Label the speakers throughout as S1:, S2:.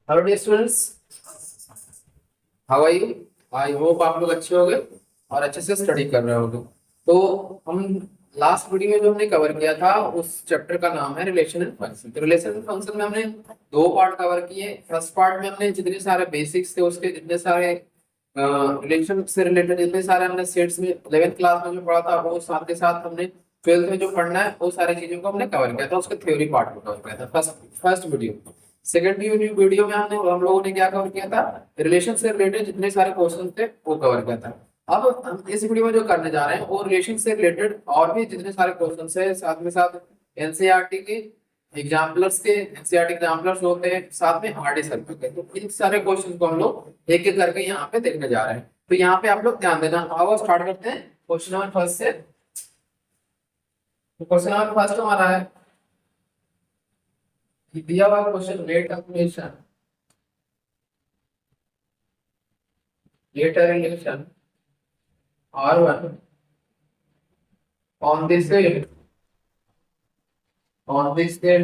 S1: Hello dear students, how are you? I hope आप लोग अच्छे होंगे और अच्छे से स्टडी कर रहे होंगे। तो हम लास्ट वीडियो में जो हमने कवर किया था उस चैप्टर का नाम है रिलेशन एंड फंक्शन। तो रिलेशन एंड फंक्शन में हमने दो पार्ट कवर किए। फर्स्ट पार्ट में हमने जितने सारे बेसिक्स थे उसके जितने सारे रिलेशन से रिलेटेड जितने सारे हमने सेट्स में 11th क्लास में जो पढ़ा था वो साथ के साथ हमने 12th में जो पढ़ना है वो सारी चीजों को हमने कवर किया था। उसके थ्योरी पार्ट को कवर किया था first first video. Second video में हम लोगों ने क्या कवर किया था? रिलेशन से रिलेटेड जितने सारे क्वेश्चन थे वो कवर किया था। अब हम इस वीडियो में जो करने जा रहे हैं वो रिलेशन से रिलेटेड और भी जितने सारे क्वेश्चन है, साथ में साथ एनसीईआरटी के एग्जाम्पलर्स होते हैं, साथ में आरडी सर्कल के। तो इन सारे क्वेश्चन को हम लोग एक एक करके यहाँ पे देखने जा रहे हैं। तो यहाँ पे आप लोग ध्यान देना। आओ स्टार्ट करते हैं क्वेश्चन नंबर फर्स्ट से। क्वेश्चन नंबर फर्स्ट हमारा है, दिया हुआ question, let a relation R1 on this set on this set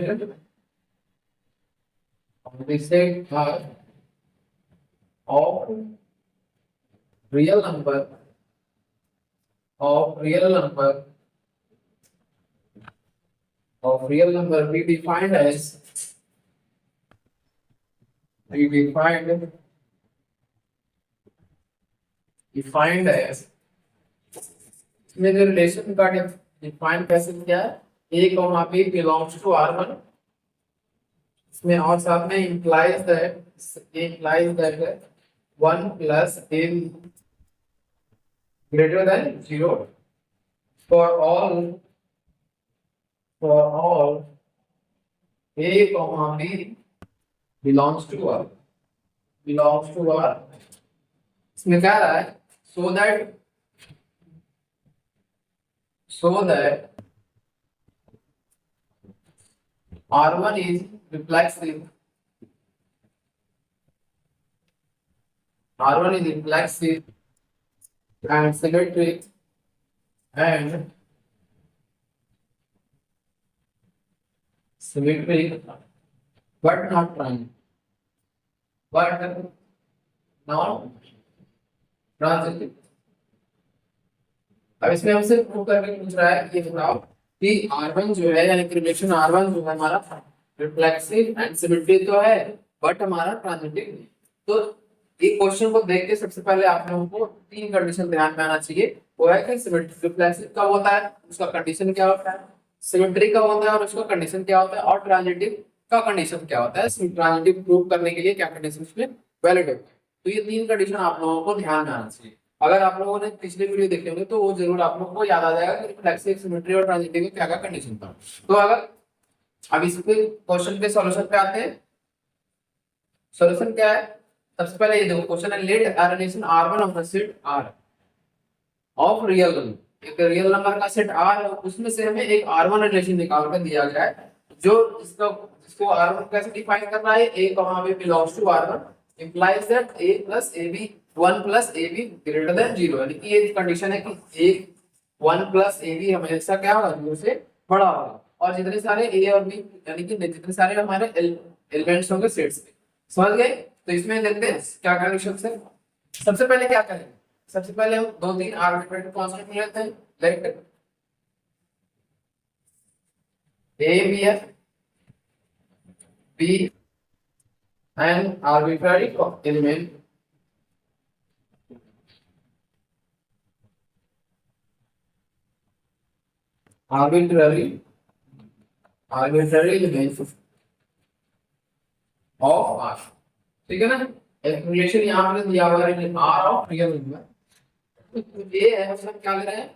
S1: of real number we defined as इसमें जो रिलेशन का डिफाइन कैसे किया है, a comma b belongs to R1। इसमें और साथ में implies that 1 plus a greater than 0 for all a comma b belongs to R। इसमें क्या रहा है, so that R1 is reflexive and symmetric but not transitive। अब इसमें हमसे प्रूव करके पूछ रहा है कि बताओ कि R1 जो है, यानी कि रिलेशन R1 जो है हमारा रिफ्लेक्सिव एंड सिमेट्रिक तो है बट हमारा ट्रांजिटिव नहीं। तो एक क्वेश्चन को देख के सबसे पहले आप लोगों को तीन कंडीशन ध्यान में आना चाहिए। वो है कि सिमेट्रिक रिफ्लेक्सिव कब होता है, उसका कंडीशन क्या होता है, सिमेट्रिक कब होता है और उसका कंडीशन क्या होता है, और ट्रांजिटिव का कंडीशन क्या होता है। ट्रांजिटिव प्रूव करने के लिए क्या कंडीशन उसमें वैलिड होता है। तो ये तीन कंडीशन आप लोगों को ध्यान में आना चाहिए। अगर आप लोगों ने पिछले वीडियो देखे होंगे तो वो जरूर आप लोगों को याद आ जाएगा कि रिफ्लेक्सिव, सिमेट्री और ट्रांजिटिव में क्या क्या कंडीशन था। तो अगर अब इस पे क्वेश्चन के सॉल्यूशन पे आते हैं। सॉल्यूशन क्या है, सबसे पहले ये देखो क्वेश्चन है, let a relation R1 of the set R of real number. एक रियल नंबर का सेट R है, उसमें से हमें एक R1 रिलेशन निकाल कर दिया गया है जो जिसको R1 कैसे डिफाइन करना है, a, b belongs to R1 implies that a plus ab 1 plus ab greater than 0। यानी कि ये कंडीशन है कि 1 plus ab हमेशा क्या होगा, 0 से बड़ा होगा। और जितने सारे a और b यानी कि जितने सारे हमारे एलिमेंट्स होंगे सेट्स में, समझ गए। तो इसमें देखते हैं क्या कंडीशन है। सबसे पहले क्या करेंगे, सबसे पहले हम दो तीन आर्बिट्रेरी कांस्टेंट लेते हैं। Let a b an arbitrary element element of R। ठीक है ना, एक रिलेशन यहाँ पे दिया हुआ है R ऑफ रियल नंबर। तो ये है, हम क्या ले रहे हैं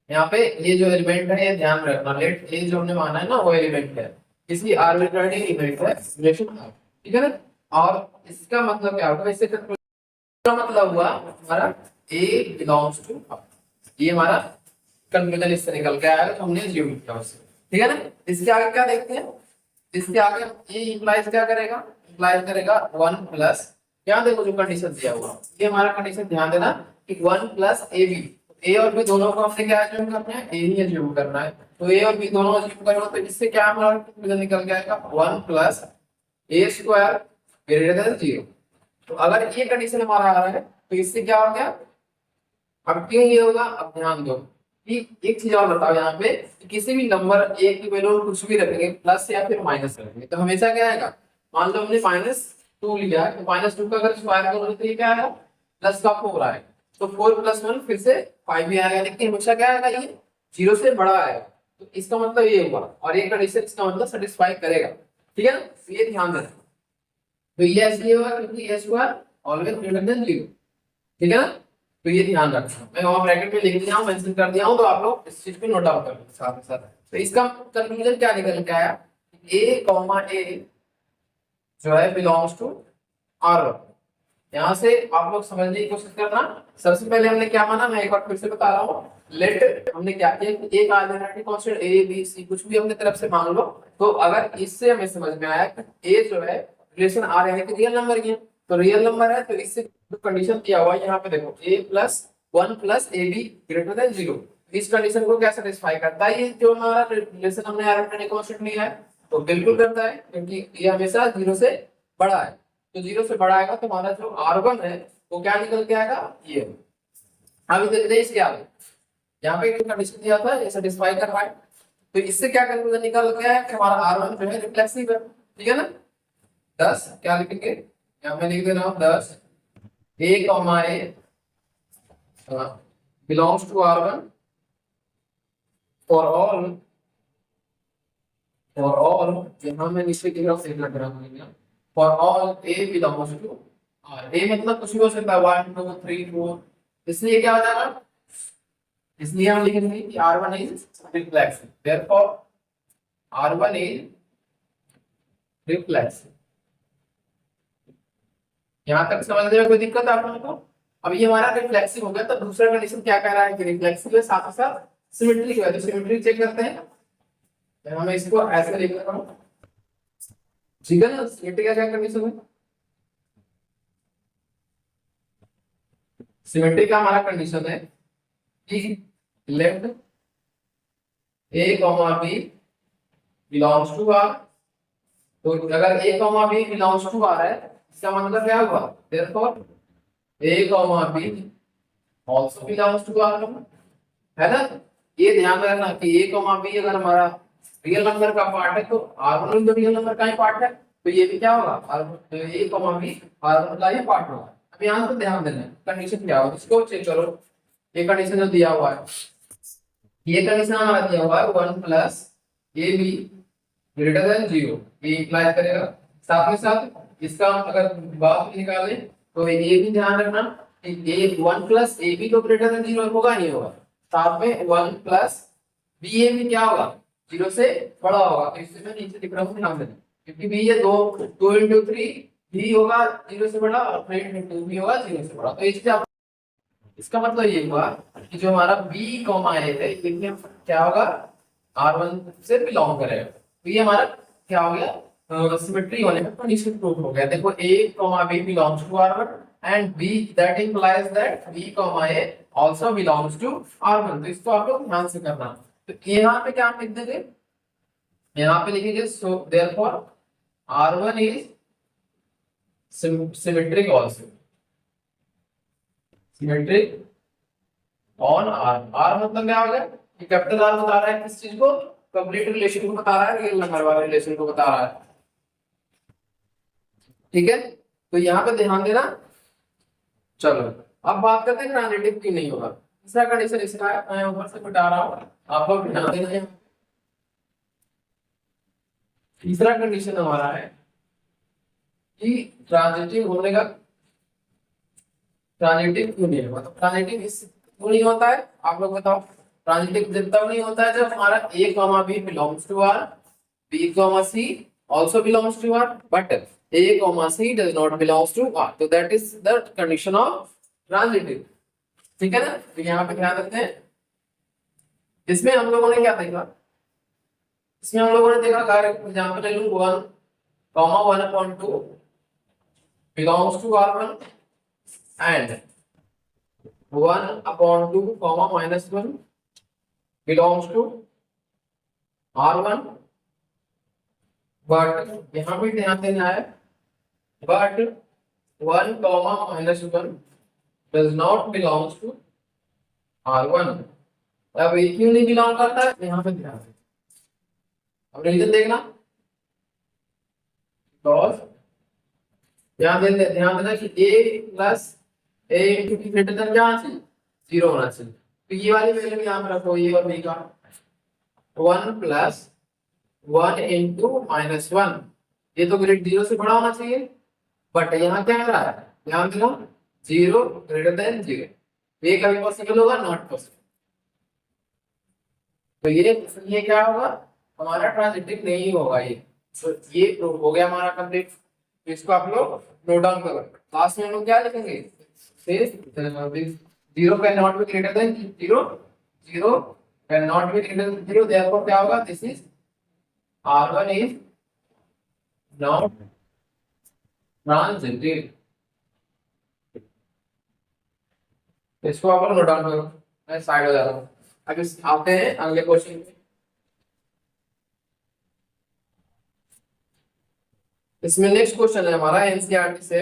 S1: यहाँ पे, ये जो एलिमेंट है ये ध्यान रखना, लेट ए जो हमने माना है ना वो एलिमेंट है, इसकी आर्बिट्ररी एलिमेंट है रिलेशन R। ठीक है ना, और इसका मतलब क्या होगा, इससे मतलब हुआ हमारा A बिलोंग्स टू R। ये हमारा कंक्लूजन इससे निकल के आया तो हमने ज्यूम किया उससे। ठीक है ना, इसके आगे क्या देखते हैं, इसके आगे ये इंप्लाइज क्या करेगा, इंप्लाइज करेगा 1 प्लस, यहाँ देखो जो कंडीशन दिया हुआ ये हमारा कंडीशन, ध्यान देना कि 1 प्लस ए बी, ए और बी दोनों को हमने क्या एज्यूम करना है, ए ही एज्यूम करना है। तो ए और बी दोनों एज्यूम करेंगे तो इससे क्या हमारा कंक्लूजन निकल के आएगा, 1 प्लस ए स्क्वायर ग्रेटर देन 0। तो अगर ये कंडीशन हमारा आ रहा है तो इससे क्या हो गया, अब क्यों ये होगा, अब ध्यान दो कि एक चीज और बताओ यहाँ पे कि किसी भी नंबर ए की वैल्यू कुछ भी रखेंगे प्लस या फिर माइनस रखेंगे तो हमेशा क्या आएगा, मान लो हमने -2 लिया तो -2 का अगर स्क्वायर करोगे तो ये क्या आएगा, प्लस का 4 आएगा, तो 4 + 1 फिर से 5 भी आएगा, लेकिन हमेशा क्या आएगा, ये 0 से बड़ा आएगा। तो इसका मतलब ये हुआ, और ये कंडीशन इसका मतलब सेटिस्फाई करेगा, ठीक है ना, तो ये ध्यान देना। तो ये ऐसे होगा क्योंकि ए स्क्वायर ऑलवेज ग्रेटर देन 0, ठीक है ना, तो ये ध्यान रखना। मैं वहां ब्रैकेट में लिख दिया हूं, मेंशन कर दिया हूं, तो आप लोग इस चीज को नोट डाउन कर लो साथ में साथ। तो इसका कंक्लूजन क्या निकल के आया, a, जो है बिलोंग्स टू R1। यहाँ से आप लोग समझने की कोशिश करना। सबसे पहले हमने क्या माना, मैं एक बार फिर से बता रहा हूँ, लेट हमने क्या किया, एक arbitrary constant a b c कुछ भी अपने तरफ से मान लो, तो अगर इससे हमें समझ में आया कि a जो है रिलेशन R यानी कि रियल नंबर की है, तो रियल नंबर है, तो इससे जो कंडीशन दिया हुआ है यहाँ पे देखो a + 1 + ab ग्रेटर देन 0, इस कंडीशन को क्या सेटिस्फाई करता है, ये जो हमारा रिलेशन हमने आर्बिट्रेरी कांस्टेंट लिया है, तो बिल्कुल करता है, क्योंकि ये हमेशा 0 से बड़ा है, तो 0 से बड़ा आएगा तो हमारा जो R1 है वो क्या निकल के आएगा, ये। अभी देखते हैं इसके आगे, यहाँ पे एक कंडीशन दिया था ये सेटिस्फाई कर रहा है, तो इससे क्या कंक्लूजन निकल के आया कि हमारा R1 जो है रिफ्लेक्सिव है, ठीक है ना। 10 क्या लिखेंगे, यहाँ पे लिख दे रहा हूँ 10 a, belongs to R1 for all यहाँ मैं नीचे लिख रहा हूँ, सेट लग रहा हूँ, for all a belongs to R। a मतलब कुछ भी हो सकता है, 1 2 3 4, इसलिए क्या हो जाएगा, इसलिए हम लिखेंगे कि R1 is reflexive, therefore R1 is reflexive. यहां तक समझने में कोई दिक्कत है आप लोगों को। अब ये हमारा रिफ्लेक्सिव हो गया, तो दूसरा कंडीशन क्या कह रहा है कि रिफ्लेक्सिव है, साथ ही साथ सिमेट्रिक है, तो सिमेट्री चेक करते हैं। तो मैं इसको ऐसे लिख रहा हूं, ठीक है ना, सिमेट्री का क्या कंडीशन है, सिमेट्री का हमारा कंडीशन है कि let a, b belongs to R। तो अगर a, b belongs to R है, इसका मतलब क्या हुआ, therefore a, b also belongs to R, है ना। ये ध्यान रखना कि a, b अगर हमारा रियल नंबर का पार्ट है तो R1 भी रियल नंबर का ही पार्ट है, तो ये भी क्या होगा, तो a, b R1 का ही पार्ट होगा। अब यहाँ पे ध्यान देना कंडीशन क्या होगा, इसको चेक करो। ये कंडीशन जो दिया हुआ है, ये कंडीशन हमारा दिया हुआ है 1 + ab ग्रेटर देन 0, ये इंप्लाई करेगा। साथ में साथ इसका अगर बात निकालें तो ये भी ध्यान रखना कि a 1 + ab तो ग्रेटर देन 0 होगा नहीं होगा, साथ में 1 + bab क्या होगा, 0 से बड़ा होगा। तो इससे मैं नीचे लिख रहा हूँ, ध्यान देना, क्योंकि b ये 2 × 3 b होगा 0 से बड़ा और 3 × 2 भी होगा 0 से बड़ा, तो ये चीज आप, इसका मतलब ये हुआ कि जो हमारा b, a है ये क्या होगा, R1 से बिलोंग करेगा, तो ये हमारा क्या हो गया, सिमेट्री होने में कंडीशन प्रूव हो गया। देखो a, b belongs to R1 and b that implies that b, a also belongs to R1, तो इसको आप लोग ध्यान से करना। तो यहाँ पे क्या लिख देंगे, यहाँ पे लिखेंगे so therefore R1 is symmetric also, symmetric on R। R मतलब क्या हो गया, कि कैपिटल R बता रहा है किस चीज को, कंप्लीट रिलेशन को बता रहा है, रियल नंबर वाले रिलेशन को बता रहा है, ठीक है। तो यहाँ पे ध्यान देना। चलो अब बात करते हैं ट्रांजिटिव की नहीं होगा, तीसरा कंडीशन इसका है, मैं ऊपर से बता रहा हूँ, आप लोग ध्यान देना। तीसरा कंडीशन हमारा है कि ट्रांजिटिव होने का, ट्रांजिटिव क्यों नहीं होगा, तो ट्रांजिटिव इस क्यों नहीं होता है, आप लोग बताओ। ट्रांजिटिव जब तक नहीं होता है जब हमारा a, b belongs to R, b, c also belongs to R, but a, c does not belongs to R, so that is the condition of transitive, ठीक है ना। तो यहाँ पे ध्यान रखते हैं, इसमें हम लोगों ने क्या देखा, इसमें हम लोगों ने देखा एग्जांपल ले लूं 1, 1/2 belongs to R1 and 1/2, -1 belongs to R1, but यहाँ पे ध्यान देना है but 1 comma minus 1 does not belongs to R1। अब ये क्यों नहीं बिलोंग करता है, यहाँ पे ध्यान दें। अब रीजन देखना, बिकॉज ध्यान देना कि a plus a into b greater than क्या होना चाहिए, 0 होना चाहिए। तो ये वाली वैल्यू यहाँ पे रखो, a और b का 1 प्लस 1 इंटू माइनस 1, ये तो ग्रेड 0 से बड़ा होना चाहिए, बट यहाँ क्या हो रहा है, ध्यान देना 0 ग्रेटर देन 0, ये कभी पॉसिबल होगा, नॉट पॉसिबल। तो ये क्या होगा, हमारा ट्रांजिटिव नहीं होगा ये। तो ये प्रूव हो गया हमारा कंप्लीट। इसको आप लोग नोट डाउन करो, लास्ट में हम लोग क्या लिखेंगे, zero can not be greater than 0, 0 can not be greater than 0, therefore क्या होगा, this is R1 is not transitive. इसको आप लोग नोट डाउन करो, मैं साइड हो जा रहा हूँ। अब इस आते हैं अगले क्वेश्चन पे। इसमें नेक्स्ट क्वेश्चन है हमारा एनसीईआरटी से,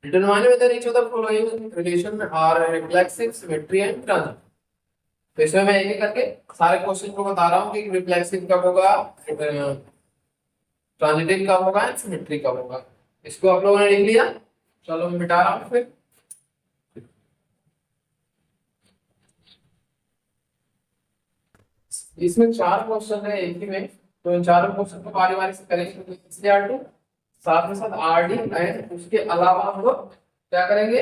S1: determine whether each of the following relation are reflexive, symmetry and transitive. तो इसमें मैं एक एक करके सारे क्वेश्चन को बता रहा हूँ कि रिफ्लेक्सिव कब होगा, ट्रांजिटिव कब होगा एंड सिमेट्री कब होगा। इसको आप लोगों ने लिख लिया, चलो मैं मिटा रहा हूँ फिर। इसमें 4 क्वेश्चन है एक ही में, तो इन चारों क्वेश्चन को बारी बारी से करेंगे, एनसीईआरटी साथ में साथ आरडी एंड उसके अलावा हम लोग क्या करेंगे,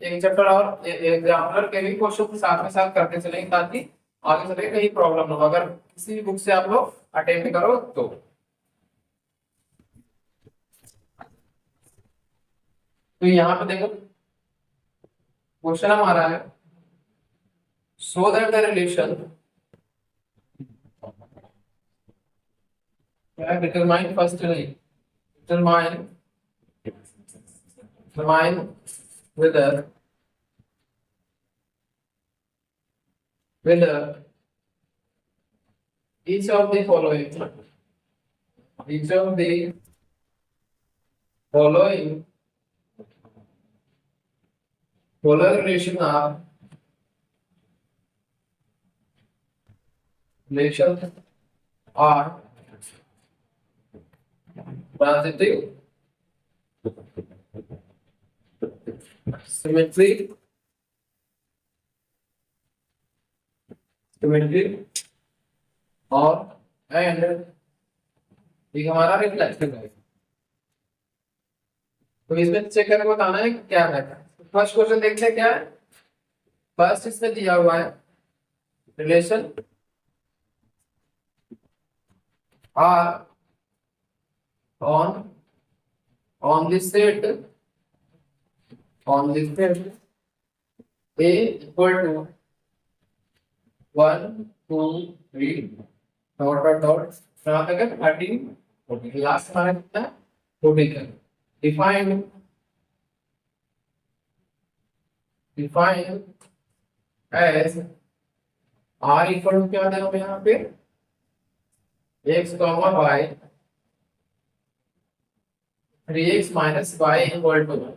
S1: एक चैप्टर और एग्जाम्पलर के भी क्वेश्चन को साथ में साथ करते चलेंगे, ताकि आगे चले कहीं प्रॉब्लम ना हो अगर किसी भी बुक से आप लोग अटेम्प्ट करो तो। तो यहाँ पे देखो क्वेश्चन हमारा है, सो that the relation determine first determine whether each of the following following relation are transitive, symmetry और एंड ये हमारा रिफ्लेक्सिव है। तो इसमें चेक करके बताना है क्या है। फर्स्ट क्वेश्चन देखते हैं क्या है। फर्स्ट इसमें दिया हुआ है relation R on this set A equal to 1 2 3 dot यहाँ तक है 13 14, लास्ट हमारा कितना है 14 का। Define as R equal to क्या देना यहाँ पे x, y 3x minus y equal to 0,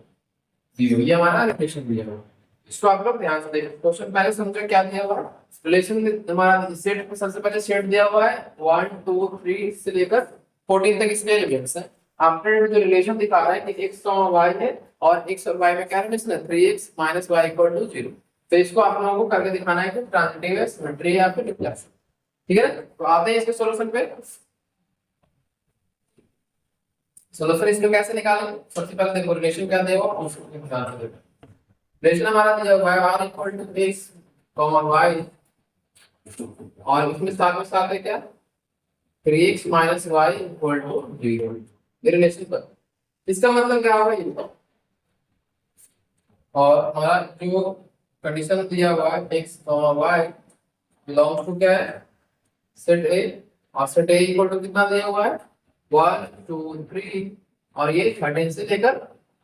S1: ये हमारा रिलेशन दिया हुआ है। इसको आप लोग ध्यान से देखो, क्वेश्चन पहले समझो क्या दिया हुआ है। रिलेशन हमारा सेट में सबसे पहले सेट दिया हुआ है 1 2 3 से लेकर 14 तक इसके एलिमेंट्स हैं। आफ्टर जो रिलेशन दिखा रहा है कि x y है और x और y में क्या रिलेशन है 3x minus y equal to 0। तो इसको आप लोगों को करके दिखाना है कि ट्रांजिटिव है, सिमेट्री है या फिर रिफ्लेक्सिव। ठीक है, तो आते हैं इसके सॉल्यूशन पे। सॉल्यूशन इसको कैसे निकालेंगे, सबसे पहले देखो रिलेशन क्या दिया हुआ है उसको ध्यान से देखो। रिलेशन हमारा दिया हुआ है r equal to x y और इसमें साथ है क्या 3x minus y equal to 0, ये रिलेशन पर। इसका मतलब क्या होगा ये, और हमारा जो कंडीशन दिया हुआ है x y बिलोंग्स टू क्या है सेट A, और सेट A इक्वल टू कितना दिया हुआ है 1 2 3 और ये 13 से लेकर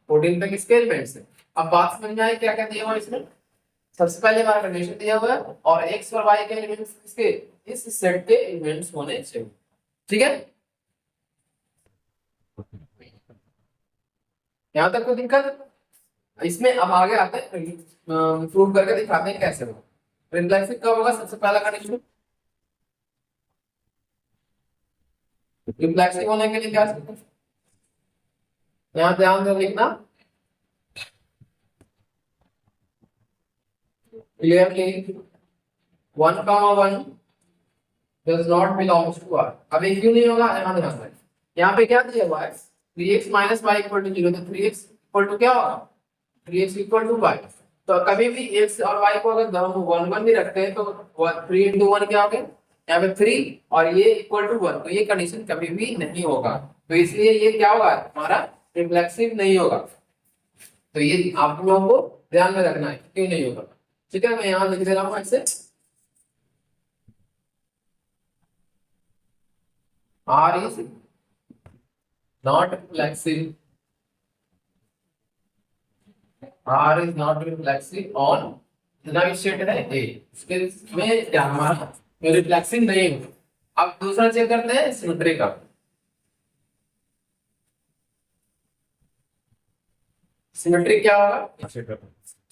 S1: 14 तक इसके एलिमेंट्स है। अब बात समझ में आई क्या क्या दिया हुआ है इसमें। सबसे पहले हमारा कंडीशन दिया हुआ है और x और y के एलिमेंट्स इसके इस सेट के एलिमेंट्स होने चाहिए। ठीक है, यहाँ तक कोई दिक्कत? इसमें अब आगे आते हैं, प्रूव करके दिखाते हैं कैसे होगा। रिफ्लेक्सिव कब होगा? सबसे पहला कंडीशन, रिफ्लेक्सिव होने के लिए क्या करते हैं, यहाँ ध्यान से लिखना clearly, 1,1 does not belongs to R। अब ये क्यों नहीं होगा, यहाँ ध्यान दें, यहाँ पे क्या दिया हुआ है 3x minus Y equal to 0, तो 3x इक्वल टू क्या होगा, 3x इक्वल टू वाई। तो कभी भी x और y को अगर हम 1 1 भी रखते हैं तो 3 into 1 क्या हो गया, यहाँ पे 3 और ये इक्वल टू 1, तो ये कंडीशन कभी भी नहीं होगा, तो इसलिए ये क्या होगा हमारा रिफ्लेक्सिव नहीं होगा। तो ये आप लोगों को ध्यान में रखना है क्यों नहीं होगा। ठीक है, मैं यहाँ लिख दे रहा हूँ ऐसे, R is not reflexive, R is not reflexive on इतना स्टेट है A, इसके में क्या हमारा रिफ्लेक्सिव नहीं होगा। अब दूसरा चेक करते हैं सिमेट्री का। सिमेट्री क्या होगा,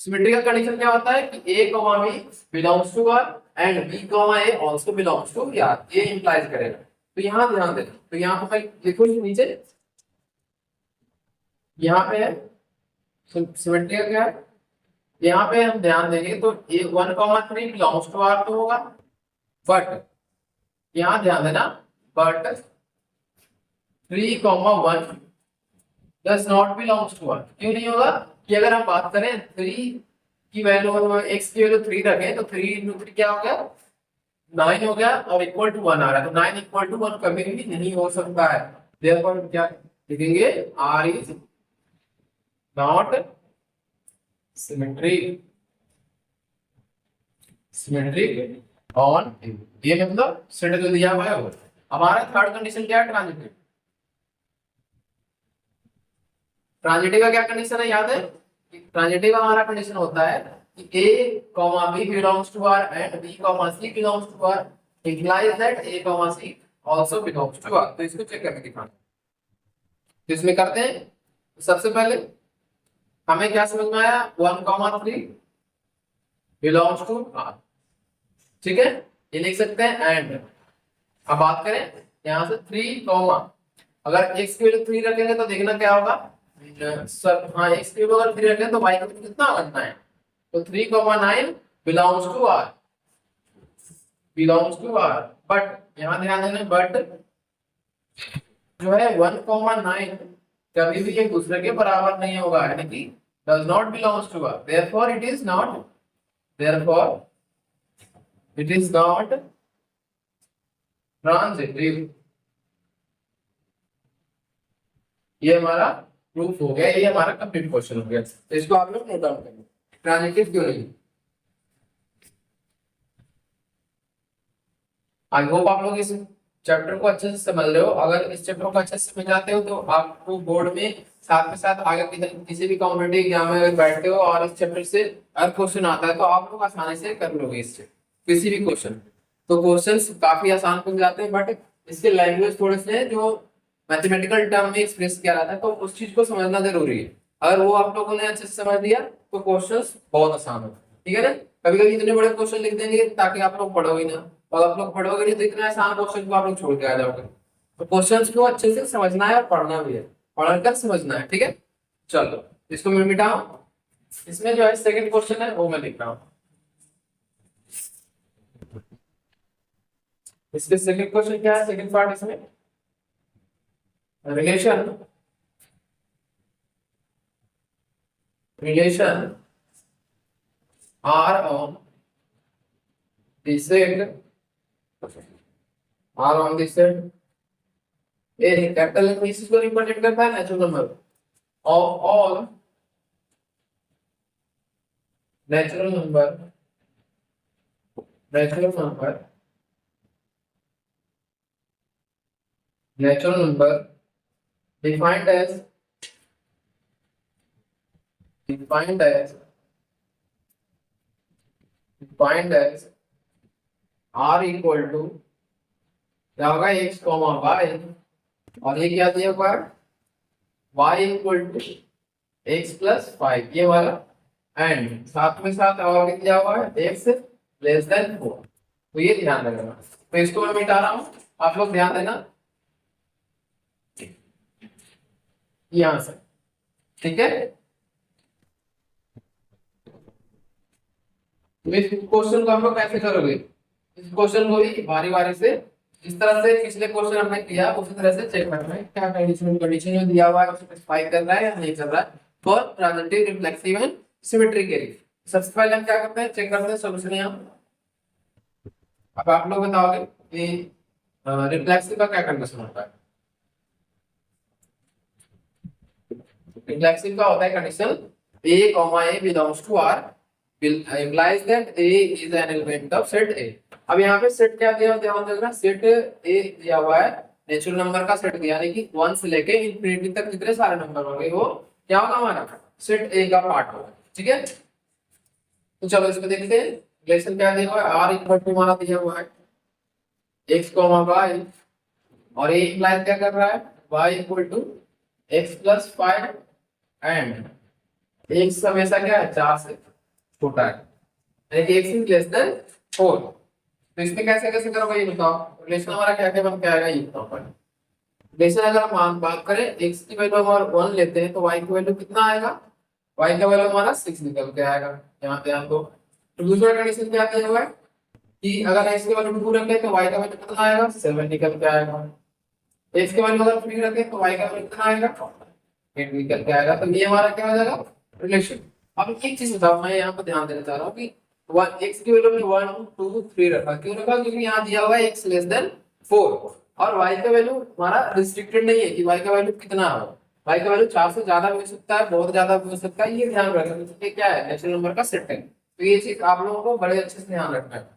S1: सिमेट्री का कंडीशन क्या होता है कि A, B belongs to R and B, A also belongs to R, ये इंप्लाइज करेगा। तो यहाँ ध्यान देना, तो यहाँ पे लिखो नीचे, यहाँ पे है सिमेट्री का क्या है, यहाँ पे हम ध्यान देंगे तो A 1,3 बिलोंग्स टू R तो होगा, बट यहाँ ध्यान देना but 3,1 does not belongs to R। क्यों नहीं होगा कि अगर हम बात करें 3 की वैल्यू, x की वैल्यू 3 रखें तो 3 into 3 क्या हो गया, 9 हो गया और इक्वल टू 1 आ रहा है, तो 9 इक्वल टू 1 कभी भी नहीं हो सकता है। देयरफॉर क्या लिखेंगे, R is not symmetric on, ये मतलब सेट जो दिया हुआ है वो। हमारा थर्ड कंडीशन क्या है, ट्रांजिटिव। ट्रांजिटिव का क्या कंडीशन है, याद है, ट्रांजिटिव का हमारा कंडीशन होता है कि A, B belongs to R and B, C belongs to R implies that A, C also belongs to R। तो इसको चेक करके दिखाना, तो इसमें करते हैं। सबसे पहले हमें क्या समझ में आया, 1,3 belongs to R, ठीक है, ये लिख सकते हैं एंड। अब बात करें यहाँ से 3, अगर x की वैल्यू 3 रखेंगे तो देखना क्या होगा, सर हाँ x की वैल्यू अगर 3 रखें तो y का कितना करना है, तो 3,9 belongs to R, बट यहाँ ध्यान देना, बट जो है 1,9 कभी भी एक दूसरे के बराबर नहीं होगा, यानी कि does not belongs to R, therefore it is not transitive. ये हमारा प्रूफ हो गया, ये हमारा कंप्लीट क्वेश्चन हो गया, तो इसको आप लोग नोट डाउन करेंगे, ट्रांजिटिव क्यों नहीं। आई होप आप लोग इस चैप्टर को अच्छे से समझ रहे हो। अगर इस चैप्टर को अच्छे से समझ जाते हो तो आपको बोर्ड में साथ में साथ आगे किसी भी कॉम्पिटिटिव एग्जाम में अगर बैठते हो और इस चैप्टर से हर क्वेश्चन आता है तो आप लोग आसानी से कर लोगे इससे किसी भी क्वेश्चन। तो क्वेश्चंस काफी आसान बन जाते हैं, बट इसके लैंग्वेज थोड़े से जो मैथमेटिकल टर्म में एक्सप्रेस किया जाता है तो उस चीज को समझना जरूरी है। अगर वो आप लोगों ने अच्छे से समझ लिया तो क्वेश्चंस बहुत आसान हो, ठीक है ना। कभी कभी इतने बड़े क्वेश्चन लिख देंगे ताकि आप लोग पढ़ोगे ना, और आप लोग पढ़ोगे नहीं तो इतना आसान क्वेश्चन को आप लोग छोड़ के आ जाओगे। तो क्वेश्चंस को अच्छे से समझना है और पढ़ना भी है, पढ़कर समझना है, ठीक है। चलो इसको मैं मिटाऊं, इसमें जो है सेकंड क्वेश्चन है वो मैं लिख रहा हूँ। इसके सेकंड क्वेश्चन क्या है, सेकंड पार्ट इसमें relation R on the set ये कैपिटल लेटर इसी को रिप्रेजेंट करता है natural number of all natural number defined as R equal to क्या होगा x, y, और ये क्या दिया हुआ है y equal to x plus 5 ये वाला, एंड साथ में साथ और क्या दिया हुआ है x लेस देन 4। तो ये ध्यान रखना। तो इसको मैं मिटा रहा हूं, आप लोग ध्यान देना यहां से, ठीक है। तो इस क्वेश्चन को हम लोग कैसे करोगे, इस क्वेश्चन को भी बारी बारी से जिस तरह से पिछले क्वेश्चन हमने किया उसी तरह से चेक करना है क्या कंडीशन जो दिया हुआ है उसे स्पेसिफाई कर रहा है या नहीं कर रहा है for transitive reflexive and symmetric area. सबसे पहले हम क्या करते हैं, चेक करते हैं सोल्यूशन यहाँ। अब आप लोग बताओगे कि रिफ्लेक्सिव का क्या कंडीशन होता है। रिफ्लेक्सिव का होता है condition a, belongs to R implies that A is an element of set A। अब यहाँ पे सेट क्या दिया हुआ है, सेट A दिया हुआ है, नेचुरल नंबर का सेट दिया, यानी कि 1 से लेके इंफिनिटी तक जितने सारे नंबर होंगे वो क्या होगा हमारा सेट A का पार्ट होगा, ठीक है। तो चलो इसको देखते हैं, रिलेशन क्या दिया हुआ है, R इक्वल टू हमारा दिया हुआ है x, y, और A इंप्लाइज क्या कर रहा है y equal to x plus 5 and x हमेशा क्या है 4 से छोटा है, यानी कि x इज लेस देन 4। तो इसमें कैसे कैसे करोगे ये बताओ, रिलेशन हमारा क्या क्या बन के आएगा ये बताओ पहले। रिलेशन अगर हम बात करें x की वैल्यू हमारा 1 लेते हैं तो y की वैल्यू कितना आएगा, y का वैल्यू हमारा 6 निकल के आएगा, यहाँ पे आपको। तो दूसरा कंडीशन क्या दिया हुआ है कि अगर x की वैल्यू 2 रखें तो y का वैल्यू कितना आएगा 7 निकल के आएगा, x की वैल्यू अगर 3 रखें तो y का वैल्यू कितना आएगा 8 निकल के आएगा। तो ये हमारा क्या हो जाएगा रिलेशन। अब एक चीज बताओ, मैं यहाँ पर ध्यान देना चाह रहा हूँ कि x की वैल्यू में 1 2 3 रखा, क्यों रखा, क्योंकि यहाँ दिया हुआ है x लेस देन 4 और y का वैल्यू हमारा रिस्ट्रिक्टेड नहीं है कि y का वैल्यू कितना है, y का वैल्यू 4 से ज्यादा भी हो सकता है, बहुत ज्यादा भी हो सकता है, ये ध्यान रखना क्योंकि क्या है नेचुरल नंबर का सेट है। तो ये चीज आप लोगों को बड़े अच्छे से ध्यान रखना है,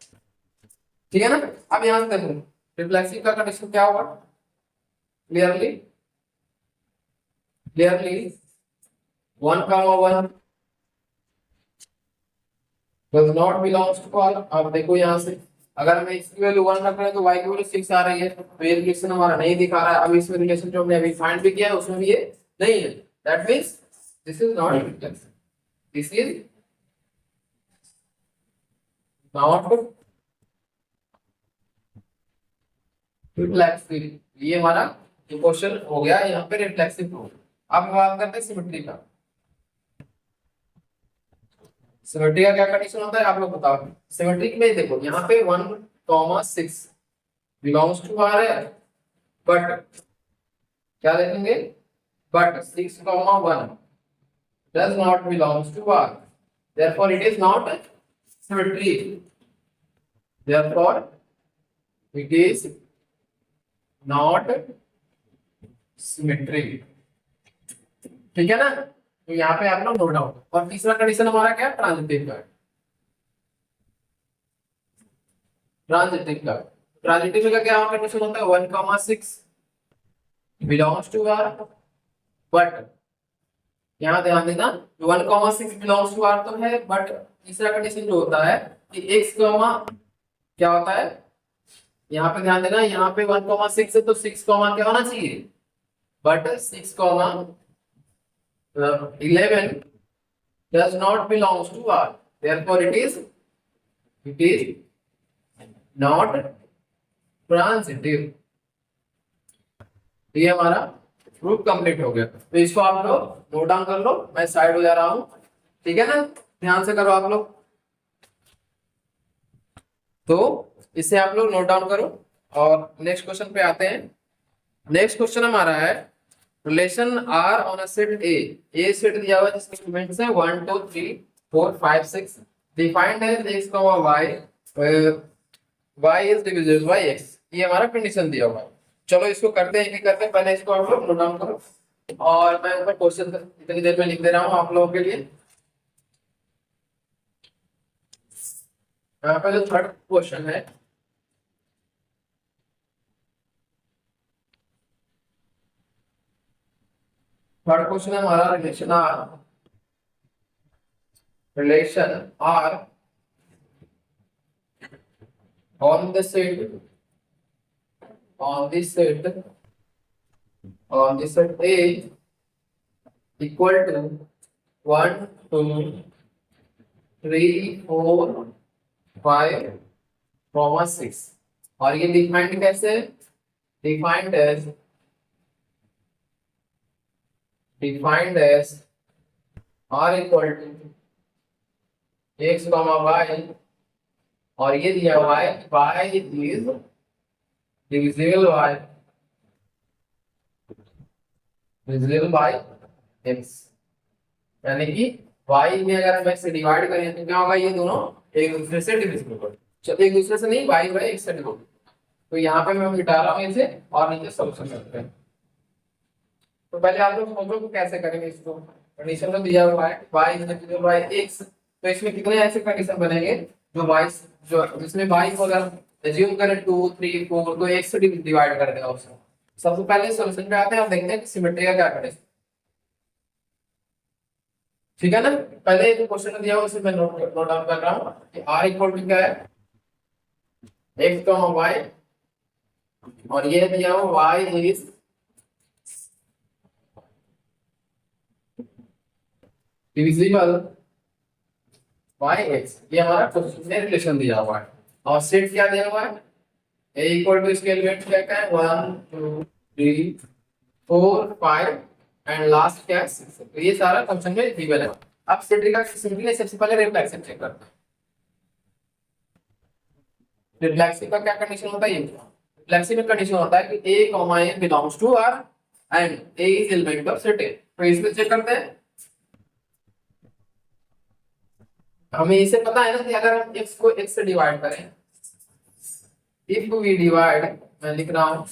S1: ठीक है ना। अब यहाँ से देखो रिफ्लेक्सिव का कंडीशन क्या होगा, clearly clearly 1, 1 does not belongs to R। अब देखो यहाँ से अगर हमें x की वैल्यू 1 रख रहे हैं तो y की वैल्यू 6 आ रही है, तो ये रिलेशन हमारा नहीं दिखा रहा है। अब इसमें रिलेशन जो हमने अभी फाइंड भी किया है उसमें भी ये नहीं है, that means this is not reflexive, this is not reflexive. ये हमारा क्वेश्चन हो गया यहाँ पे रिफ्लेक्सिव प्रूफ। अब बात करते हैं सिमेट्री का। सिमेट्री का क्या कंडीशन होता है आप लोग बताओ। सिमेट्रिक में देखो यहाँ पे 1, 6 बिलोंग्स टू R है, बट क्या देखेंगे but 6, 1 does not belongs to R, therefore it is not symmetry, therefore it is not symmetry, ठीक है ना। तो यहाँ पे आप लोग नोट डाउन। और तीसरा कंडीशन हमारा क्या है ट्रांजिटिव का, ट्रांजिटिव का ट्रांजिटिव का क्या कंडीशन होता है 1, 6 बिलोंग्स टू R, बट यहाँ ध्यान देना 1, 6 बिलोंग्स टू R तो है, बट तीसरा कंडीशन जो होता है कि x क्या होता है, यहाँ पे ध्यान देना, यहाँ पे 1, 6 है तो 6, क्या होना चाहिए but 6, 11 does not belongs to R, therefore it is not transitive। ये हमारा प्रूफ कंप्लीट हो गया। तो इसको आप लोग नोट डाउन कर लो, मैं साइड हो जा रहा हूं, ठीक है ना, ध्यान से करो आप लोग। तो इसे आप लोग नोट डाउन करो और नेक्स्ट क्वेश्चन पे आते हैं। नेक्स्ट क्वेश्चन हमारा है relation R on a set A set दिया हुआ है जिसके एलिमेंट्स है 1 2 3 4 5 6 defined as x, y is divisible by x। ये हमारा कंडीशन दिया हुआ है। चलो इसको करते हैं, करते हैं पहले इसको आप लोग नोट डाउन करो और मैं ऊपर क्वेश्चन इतनी देर में लिख दे रहा हूं आप लोगों के लिए। यहाँ पे जो थर्ड क्वेश्चन है हमारा relation R on the set A equal to 1 2 3 4 5 comma 6। और ये डिफाइंड कैसे? Defined as r equal to x comma y, और ये दिया हुआ है y is divisible by x, यानी कि y में अगर हम x से डिवाइड करें तो क्या होगा? ये दोनों एक दूसरे से डिविजिबल होगा। चलो एक दूसरे से नहीं, y बाय x से डिवाइड। तो यहाँ पे मैं मिटा रहा हूँ इसे और नीचे सॉल्यूशन करते हैं। तो पहले आप लोग सोचो कि कैसे करेंगे इसको। कंडीशन तो दिया हुआ है y is divisible by x, तो इसमें कितने ऐसे कंडीशन बनेंगे जो y जो जिसमें y को अगर एज्यूम करें 2 3 4 तो x से डिवाइड कर देगा उसको। सबसे पहले सॉल्यूशन पे आते हैं और देखते हैं कि सिमेट्री का क्या करें। ठीक है ना? पहले जो क्वेश्चन दिया हुआ उसे मैं नोट डाउन कर रहा हूँ कि r इक्वल टू क्या है? x कॉमा y, और ये दिया हुआ y is divisible by x। ये हमारा क्वेश्चन में रिलेशन दिया हुआ है। और सेट क्या दिया हुआ है? a इक्वल टू इसके एलिमेंट क्या क्या है? 1 2 3 4 5 एंड लास्ट क्या है? 6। तो ये सारा फंक्शन में गिवन है। अब सिमेट्री का सिंपली सबसे पहले रिफ्लेक्शन चेक करते हैं। रिफ्लेक्सिव का क्या कंडीशन होता है? ये रिफ्लेक्सिव में कंडीशन होता है कि a a belongs to r and a is element of set A। तो इसमें चेक करते हैं। हमें इसे पता है ना कि अगर हम x को x से डिवाइड करें, इफ वी डिवाइड, मैं लिख रहा हूं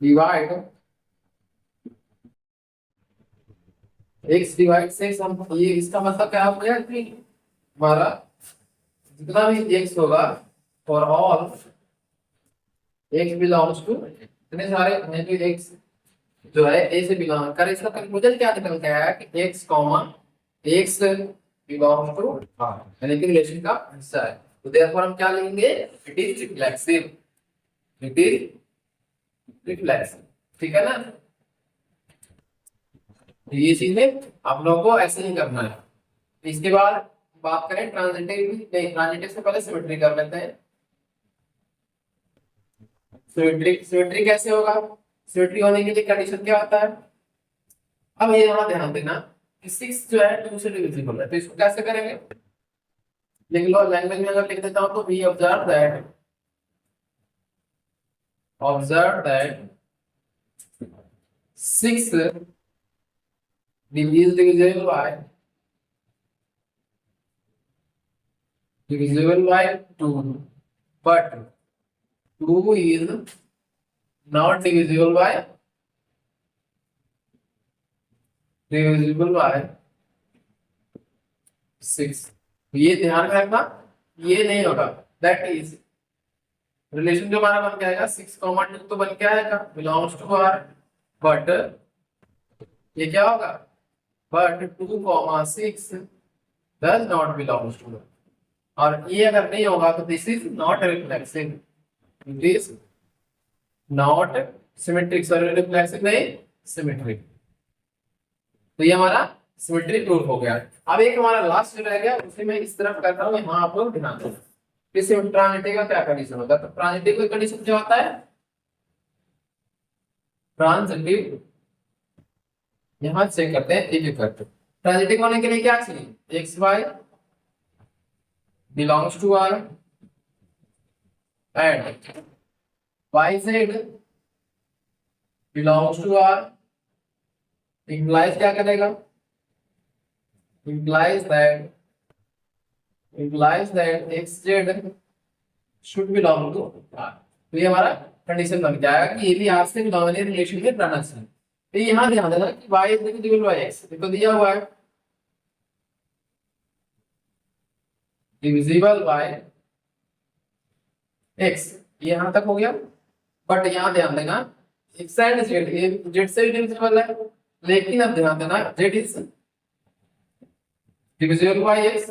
S1: डिवाइड x डिवाइड से हम, ये इसका मतलब क्या हो गया कि हमारा जितना भी x होगा for all x belongs to, इतने सारे हैं जो x जो है a से बिलोंग कर, इसका कंक्लूजन क्या निकल के आया कि x x belongs to r, यानी कि रिलेशन का हिस्सा है। तो देयरफॉर हम क्या लेंगे? It is reflexive. It is reflexive. ठीक है ना? तो ये चीजें आप लोगों को ऐसे ही करना है। इसके बाद बात करें ट्रांजिटिव, नहीं ट्रांजिटिव से पहले सिमेट्री कर लेते हैं। सिमेट्री कैसे होगा? सिमेट्री होने के लिए कंडीशन क्या होता है? अब ये थोड़ा ध्यान देना कि 6 जो है 2 से डिविजिबल है, तो इसको कैसे करेंगे? लिख लो, लैंग्वेज में अगर लिख देता हूं तो we observe that 6 divisible by 2, but 2 is not divisible by 6। ये ध्यान में रखना, ये नहीं होगा। दैट इज रिलेशन जो हमारा बन के आएगा 6,2 तो बन के आएगा बिलोंग्स टू r, बट ये क्या होगा? But 2,6 does not belongs to, और ये अगर नहीं होगा तो this is not reflexive. It is not symmetric. Sorry reflexive नहीं, सिमेट्रिक। तो ये हमारा सिमेट्री प्रूफ हो गया। अब एक हमारा लास्ट जो रह गया उसे मैं इस तरफ करता हूँ, यहाँ आप लोग ध्यान दें। इस ट्रांजिटिव का क्या कंडीशन होता है? तो ट्रांजिटिव का कंडीशन जो होता है, ट्रांजिटिव यहाँ चेक करते हैं एक एक करके। ट्रांजिटिव होने के लिए क्या चाहिए? X y belongs to r and y z belongs to r. Implies क्या करेगा? implies that xz should belong to R। तो ये हमारा कंडीशन बन गया है कि ये भी R से बिलोंग रिलेशन में रहना चाहिए। तो यहाँ ध्यान देना कि y is divisible by x, तो दिया हुआ है डिविजिबल बाय x, यहाँ तक हो गया। बट यहाँ ध्यान देना x एंड z से भी डिविजिबल है, लेकिन अब ध्यान देना z is divisible by x,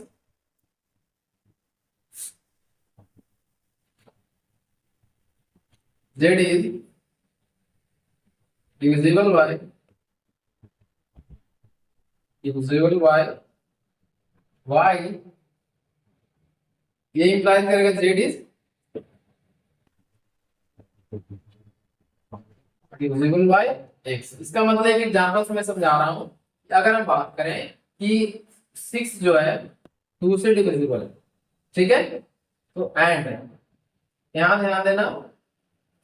S1: z is divisible by divisible by y, ये इंप्लाई करेगा z is divisible by x। इसका मतलब एक एग्जांपल से मैं समझा रहा हूं कि अगर हम बात करें कि 6 जो है 2 से डिविजिबल है, ठीक है, तो एंड यहां ध्यान देना,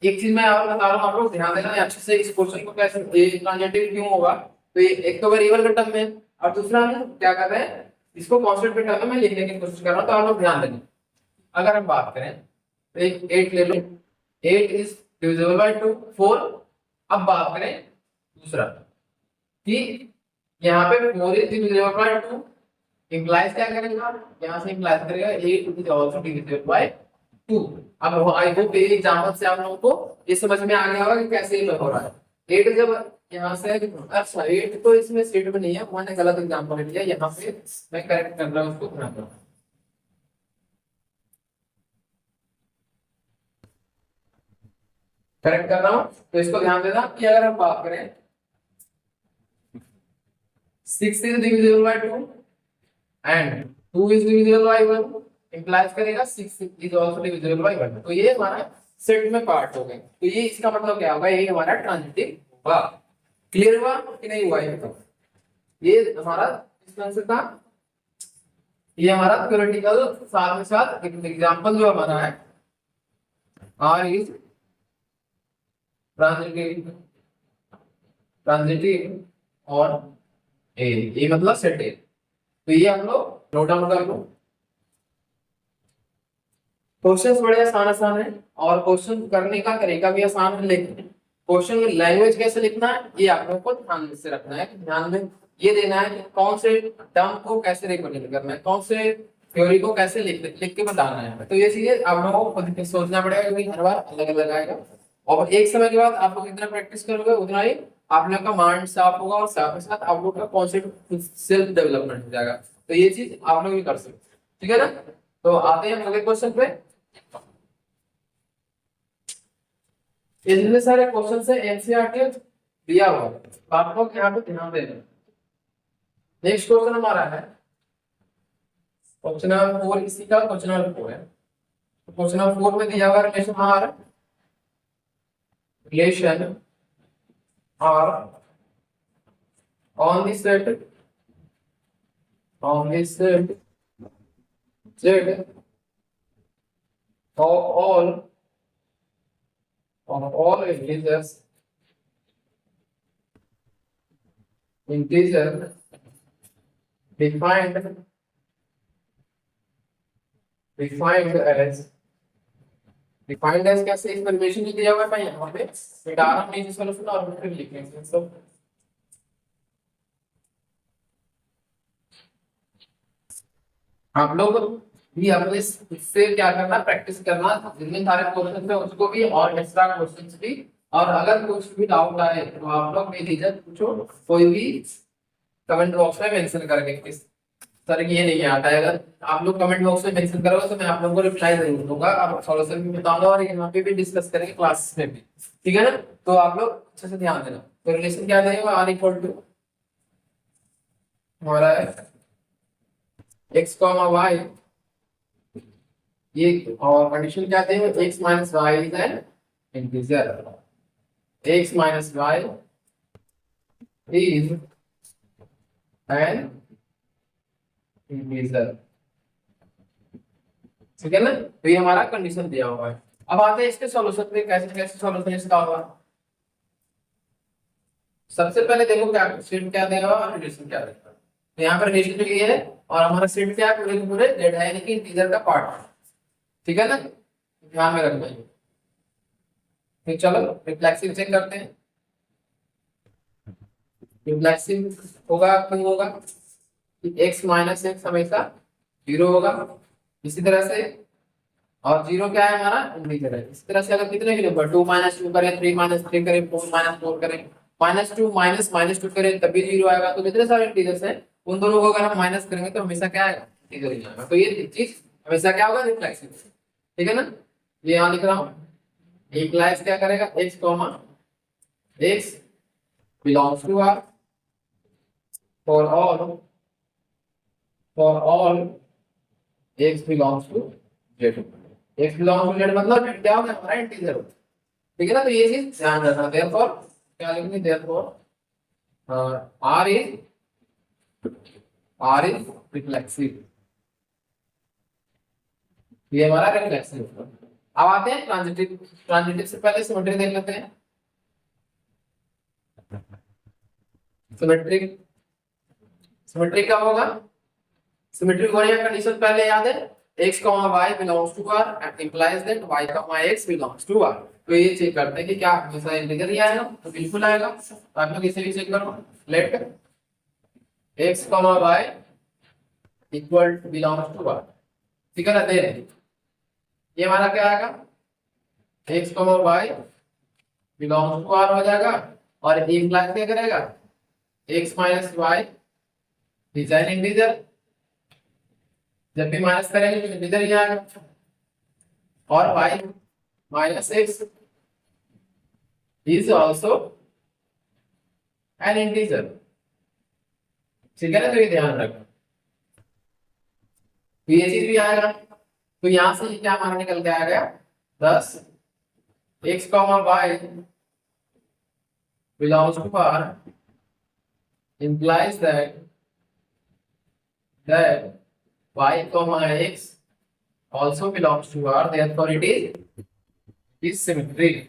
S1: एक चीज मैं और बता रहा हूं, आप लोग ध्यान देना अच्छे से इस क्वेश्चन को, कैसे ये ट्रांजिटिव क्यों होगा। तो ये एक तो वेरिएबल का टर्म में, और दूसरा हम क्या कर रहे हैं, इसको कांस्टेंट के टर्म में लिखने की कोशिश कर रहा हूं, तो आप लोग ध्यान देना। अगर हम बात करें तो एक 8 ले लो, 8 इज डिविजिबल बाय 2 4। अब बात करें दूसरा कि यहाँ पे 4 इज डिविजिबल बाय 2, इंप्लाइज क्या करेगा, यहाँ से इंप्लाइज करेगा 8 इज आल्सो डिविजिबल बाय 2। अब आई होप ये एग्जांपल से आप लोगों को ये समझ में आ गया होगा कि कैसे ये हो रहा है। 8 जब यहाँ से, अच्छा 8 तो इसमें सेट में नहीं है, मैंने गलत एग्जांपल लिया, यहाँ पे मैं करेक्ट कर रहा हूँ उसको, ध्यान दो, करेक्ट कर रहा हूँ। तो इसको ध्यान देना कि अगर हम बात करें 6 is divisible bye 2 and 2 is divisible bye 1, implies करेगा 6 इज आल्सो डिविजिबल बाय 1। तो ये हमारा सेट में पार्ट हो गए। तो ये इसका मतलब क्या होगा, ये हमारा ट्रांजिटिव हुआ। क्लियर हुआ कि नहीं हुआ ये तो? ये हमारा इस तरह से था, ये हमारा थ्योरेटिकल, साथ में साथ एक एग्जांपल जो हमारा है आर इज ट्रांजिटिव, ट्रांजिटिव और ए मतलब सेट ए। तो ये हम लोग नोट डाउन कर लो। क्वेश्चंस बड़े आसान आसान है और क्वेश्चन करने का तरीका भी आसान है, लेकिन क्वेश्चन में लैंग्वेज कैसे लिखना है ये आप लोगों को ध्यान से रखना है। ध्यान में ये देना है कि कौन से टर्म को कैसे रिप्रेजेंट करना है, कौन से थ्योरी को कैसे लिख के बताना है। तो ये चीजें आप लोगों को खुद सोचना पड़ेगा, क्योंकि हर बार अलग अलग आएगा और एक समय के बाद आप लोग जितना प्रैक्टिस करोगे उतना ही आप लोग का माइंड साफ होगा और साथ में साथ आप लोग का कॉन्सेप्ट सेल्फ डेवलपमेंट हो जाएगा। तो ये चीज आप लोग भी कर सकते, ठीक है ना। तो आते हैं अगले क्वेश्चन पे। इतने सारे क्वेश्चन से एनसीईआरटी दिया हुआ है, तो आप लोग यहाँ पे ध्यान देना। नेक्स्ट क्वेश्चन हमारा है क्वेश्चन नंबर 4, इसी का क्वेश्चन नंबर 4 है। क्वेश्चन नंबर 4 में दिया हुआ रिलेशन हमारा, relation r on this set, on this set Z of all integers, integer defined as कैसे, इस परिवेशन में दिया हुआ है, मैं यहाँ पे मिटा रहा हूँ नीचे सॉल्यूशन और फिर लिखेंगे सब। आप लोग भी अपने इससे क्या करना, प्रैक्टिस करना, जितने सारे क्वेश्चन है उसको भी और एक्स्ट्रा क्वेश्चंस भी। और अगर कुछ भी डाउट आए तो आप लोग बेझिझक पूछो, कोई भी कमेंट बॉक्स में मेंशन करके, किस सर ये नहीं आता है, अगर आप लोग कमेंट बॉक्स में मेंशन करोगे तो मैं आप लोगों को रिप्लाई जरूर दूंगा, आप सॉल्यूशन भी बताऊंगा और यहाँ पे भी डिस्कस करेंगे क्लास में भी, ठीक है ना। तो आप लोग अच्छे से ध्यान देना। तो रिलेशन क्या देगा, आर इक्वल टू हमारा एक्स कॉमा वाई, ये और कंडीशन क्या थे, x minus y is an integer, x minus y is an integer, ठीक है ना। तो ये हमारा कंडीशन दिया हुआ है। अब आते हैं इसके सॉल्यूशन पे, कैसे कैसे सॉल्यूशन इसका होगा। सबसे पहले देखो क्या सेट क्या देगा और रिलेशन क्या देगा। तो यहाँ पर रिलेशन जो ये है और हमारा सेट क्या है, पूरे के पूरे z है, यानी कि इंटीजर का पार्ट, ठीक है ना, ध्यान में रखना है। फिर चलो रिफ्लेक्सिव चेक करते हैं। रिफ्लेक्सिव होगा, क्यों होगा, x माइनस एक्स हमेशा 0 होगा, इसी तरह से, और 0 क्या है हमारा इंटीजर है। इस तरह से अगर कितने के नंबर 2 माइनस 2 करें, 3 माइनस 3 करें, 4 माइनस 4 करें, माइनस 2 माइनस माइनस 2 करें तभी 0 आएगा। तो जितने सारे इंटीजर्स हैं उन दोनों को अगर हम माइनस करेंगे तो हमेशा क्या आएगा, इंटीजर ही आएगा। तो ये चीज हमेशा क्या होगा, रिफ्लेक्सिव, ठीक है ना। ये यहाँ लिख रहा हूँ, इंप्लाइज क्या करेगा, x comma x belongs to r, for all x belongs to z, x belongs to z मतलब z क्या होगा हमारा इंटीजर, ठीक है ना। तो ये चीज ध्यान रखना। देयरफॉर क्या लिखेंगे, देयरफॉर r इज रिफ्लेक्सिव, ये हमारा रिफ्लेक्सिव। अब आते हैं ट्रांजिटिव। ट्रांजिटिव से पहले सिमेट्री देख लेते हैं। सिमेट्रिक, सिमेट्रिक क्या होगा, सिमेट्रिक होने का कंडीशन पहले याद है, x, y belongs to r and implies that y, x belongs to r। तो ये चेक करते हैं कि क्या हमेशा इंटीजर ही आएगा, तो बिल्कुल आएगा। तो आप लोग इसे भी चेक करो, let x, y equal to belongs to r, ठीक है ना। देन ये हमारा क्या आएगा, x, y belongs to r हो जाएगा, और इंप्लाई क्या करेगा, x minus y is an integer, जब भी माइनस करेंगे तो इंटीजर ही आएगा, और y minus x is also an integer, ठीक है ना। तो ये ध्यान रखना, तो ये चीज भी आएगा। तो यहां से क्या हमारा निकल के आ गया, 10 x, y belongs to r implies that y, x also belongs to r, therefore it is symmetric।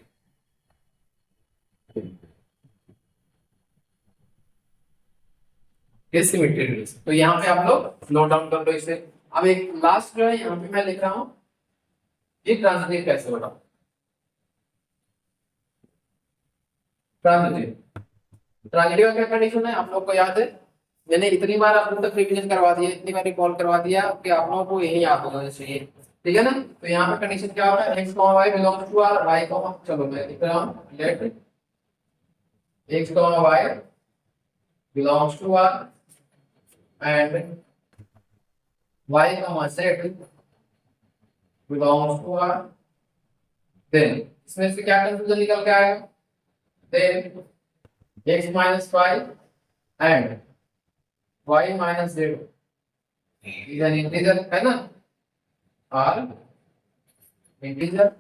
S1: इस सिमेट्रिक। तो यहाँ पे आप लोग नोट डाउन कर लो इसे। अब एक लास्ट जो है यहाँ पे मैं लिख रहा हूँ, ये ट्रांजिटिव कैसे होगा। ट्रांजिटिव, ट्रांजिटिव का क्या कंडीशन है आप लोग को याद है, मैंने इतनी बार आप लोग तक रिवीजन करवा दिया, इतनी बार रिकॉल करवा दिया कि आप लोगों को यही याद होना चाहिए, ठीक है ना। तो यहाँ पे कंडीशन क्या होगा, x, y belongs to r, y, चलो मैं लिख रहा हूँ, let x, y belongs to r and y, z belongs to r। then इसमें से क्या कंक्लूजन निकल के आएगा, then x minus y and y minus z is an integer, है ना, r इंटीजर।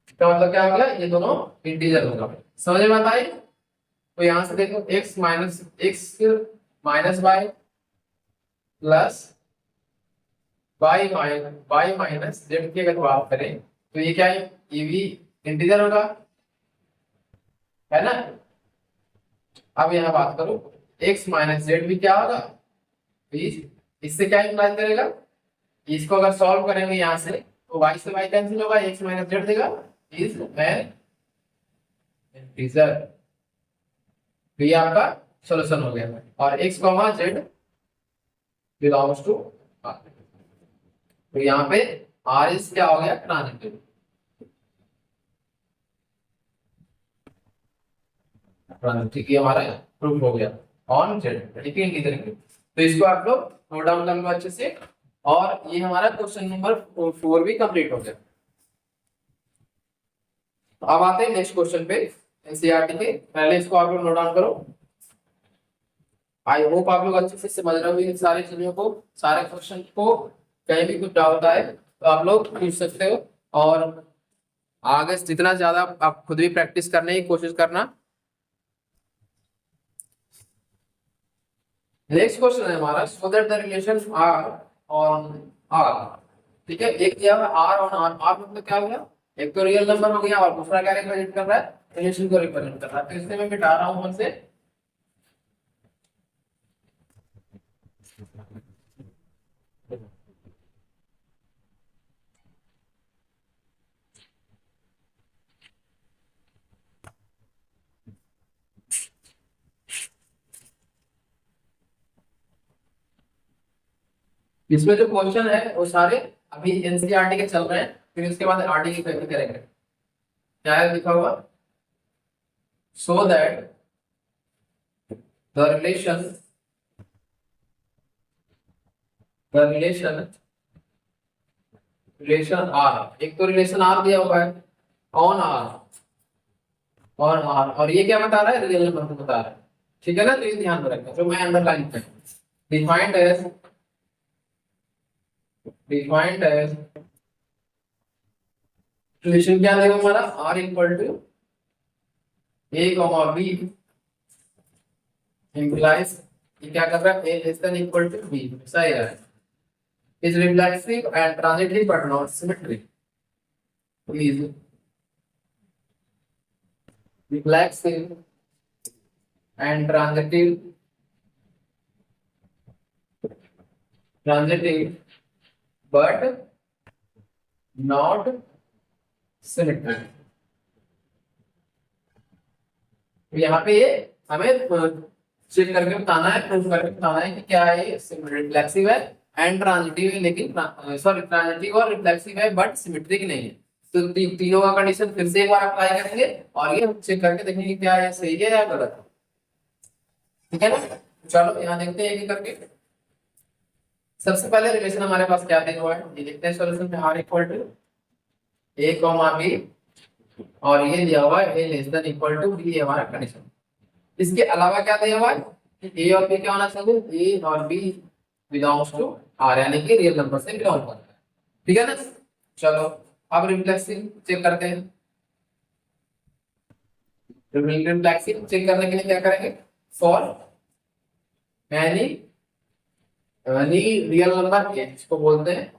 S1: इसका मतलब क्या हो गया, ये दोनों इंटीजर होगा, समझ में आता है। तो यहां से देखो x minus y plus y minus z की अगर बात करें तो ये क्या है, ये भी इंटीजर होगा, है ना। अब यहाँ बात करो x माइनस z भी क्या होगा, इससे क्या इंप्लाई करेगा, इसको अगर सॉल्व करेंगे यहाँ से तो y से y कैंसिल होगा, x माइनस z देगा, इज एन इंटीजर। तो ये आपका सॉल्यूशन हो गया, और x, z belongs to r। तो यहाँ पे r इज क्या हो गया, ट्रांजिटिव। ट्रांजिटिव हमारा प्रूफ हो गया ऑन z, ठीक है, इंटीजर के। तो इसको आप लोग नोट डाउन कर लो अच्छे से, और ये हमारा क्वेश्चन नंबर 4 भी कंप्लीट हो गया। तो अब आते हैं नेक्स्ट क्वेश्चन पे एनसीईआरटी के। पहले इसको आप लोग नोट डाउन करो। आई होप आप लोग अच्छे से समझ रहे हो इन सारी चीजों को, सारे क्वेश्चन को। कहीं भी कुछ डाउट आए तो आप लोग पूछ सकते हो, और आगे जितना ज्यादा आप खुद भी प्रैक्टिस करने की कोशिश करना। नेक्स्ट क्वेश्चन है हमारा, so that the relation r on r, ठीक है। एक दिया हुआ आर ऑन आर, आर मतलब क्या हो गया, एक तो रियल नंबर हो गया, और दूसरा क्या रिप्रेजेंट कर रहा है, रिलेशन को रिप्रेजेंट कर रहा है। तो इससे मैं मिटा रहा हूं हमसे, इसमें जो क्वेश्चन है वो सारे अभी एनसीईआरटी के चल रहे हैं, फिर उसके बाद आरटी की करेंगे। क्या है लिखा हुआ, so that the relation r, एक तो रिलेशन आर दिया हुआ है ऑन आर, और ये क्या बता रहा है, रियल नंबर को बता रहा है। ठीक है ना, तो ये ध्यान में रखना जो मैं अंडरलाइन कर डिफाइंड एज रिलेशन क्या देगा हमारा R equal to A comma B implies ये क्या कर रहा है A less than equal to B, सही है, is reflexive and transitive but not symmetric. Is reflexive and transitive but not symmetric. यहाँ पे ये हमें चेक करके बताना है, प्रूफ करके बताना है कि क्या है, रिफ्लेक्सिव है एंड ट्रांजिटिव है, लेकिन सॉरी ट्रांजिटिव और रिफ्लेक्सिव है बट सिमेट्रिक नहीं है। तो तीनों का कंडीशन फिर से एक बार अप्लाई करेंगे और ये चेक करके देखेंगे क्या है, सही है या गलत है। ठीक है ना, चलो यहाँ देखते हैं एक करके। सबसे पहले रिलेशन हमारे पास क्या दिया हुआ है, ये देखते हैं सॉल्यूशन में R equal to A comma B और ये दिया हुआ है A less than equal to B, ये हमारा कंडीशन। इसके अलावा क्या दिया हुआ है, ए और बी क्या होना चाहिए, ए और बी बिलोंग्स टू आर, यानी कि रियल नंबर से बिलोंग करता है। ठीक है ना, चलो अब रिफ्लेक्सिव चेक करते हैं। रिफ्लेक्सिव चेक करने के लिए क्या करेंगे, for any real number A इसको बोलते हैं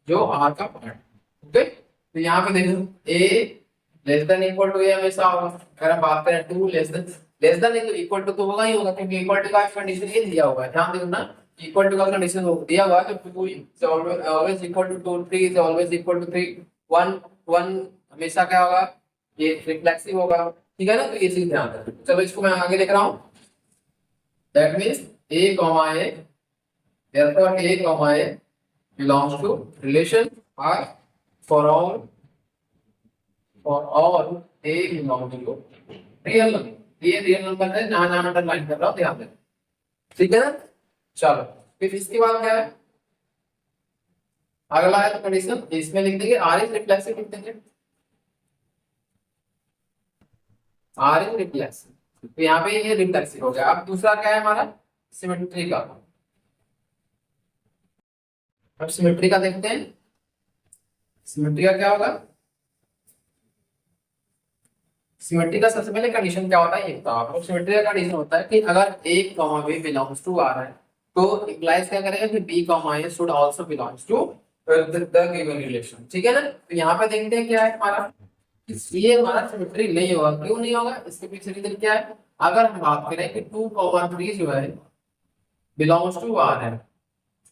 S1: जो आर का पार्ट। ओके, तो यहाँ पे देखो ए लेस देन इक्वल टू ए हमेशा होगा। अगर हम बात करें टू लेस देन नहीं तो इक्वल टू तो होगा ही होगा, क्योंकि इक्वल टू का कंडीशन ये दिया हुआ है, ध्यान देना ना, इक्वल टू का कंडीशन दिया हुआ है तो 2 is always equal to 2, 3 is always equal to 3, 1 हमेशा क्या होगा, ये रिफ्लेक्सिव होगा। ठीक है ना, तो ये चीज ध्यान रखना। चलो इसको मैं आगे लिख रहा हूं, that means A comma A, therefore a comma a belongs to relation R for all a belongs to real number। ये रियल नंबर है, जहां जहां अंडरलाइन कर रहा हूं ध्यान देना। ठीक है ना, चलो फिर इसके बाद क्या है, अगला है कंडीशन, इसमें लिख देंगे आर इज रिफ्लेक्सिव, लिख देंगे आर इज रिफ्लेक्सिव, तो यहाँ पे ये रिफ्लेक्सिव हो गया। अब दूसरा क्या है हमारा, सिमेट्री का। अब सिमेट्री का देखते हैं, सिमेट्री का क्या होगा, सिमेट्री का सबसे पहले कंडीशन क्या होता है ये बताओ आपको। सिमेट्री का कंडीशन होता है कि अगर a comma b belongs to r है तो इंप्लाइज क्या करेगा कि b comma a should also belongs to the given relation. ठीक है ना, तो यहाँ पे देखते हैं क्या है हमारा, ये हमारा सिमेट्री नहीं होगा। क्यों नहीं होगा, इसके पीछे रीजन क्या है, अगर हम बात करें कि 2 कॉमा 3 जो है बिलोंग्स टू r है,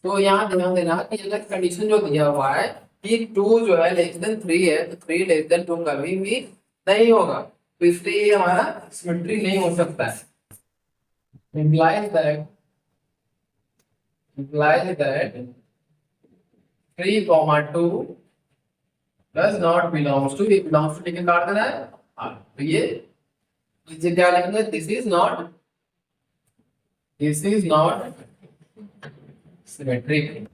S1: तो यहाँ ध्यान देना कि अगर कंडीशन जो दिया हुआ है कि 2 जो है लेस देन 3 है तो 3 लेस देन 2 कभी भी नहीं होगा, तो इसलिए ये हमारा सिमेट्री नहीं हो सकता है। implies that 3,2 does not belongs to, it belongs to लेके काट देना है। तो ये क्या लिखेंगे, this is not सिमेट्रिक।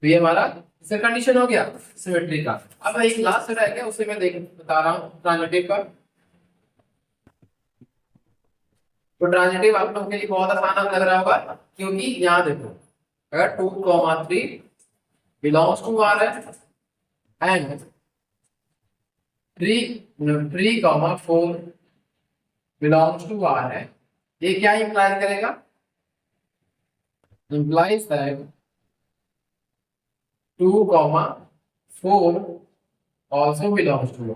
S1: तो ये हमारा इसका कंडीशन हो गया सिमेट्री का। अब एक लास्ट रह गया, उसे मैं बता रहा हूँ ट्रांजिटिव का। तो ट्रांजिटिव आप लोगों के लिए बहुत आसान लग रहा होगा, क्योंकयहाँ देखो अगर 2,3 बिलोंग्स टू आर है एंड 3,4 बिलोंग्स टू आर है, ये क्या इंप्लाई करेगा, implies that 2,4 also belongs to 1।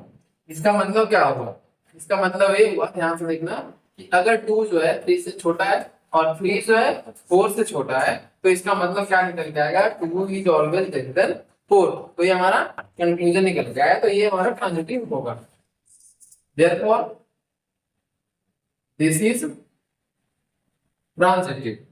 S1: इसका मतलब क्या होगा, इसका मतलब ये हुआ, ध्यान से देखना, कि अगर 2 जो है 3 से छोटा है और 3 जो है 4 से छोटा है, तो इसका मतलब क्या निकल के आएगा, 2 is always greater than 4। तो ये हमारा कंक्लूजन निकल के आया, तो ये हमारा ट्रांजिटिव होगा। therefore this is transitive.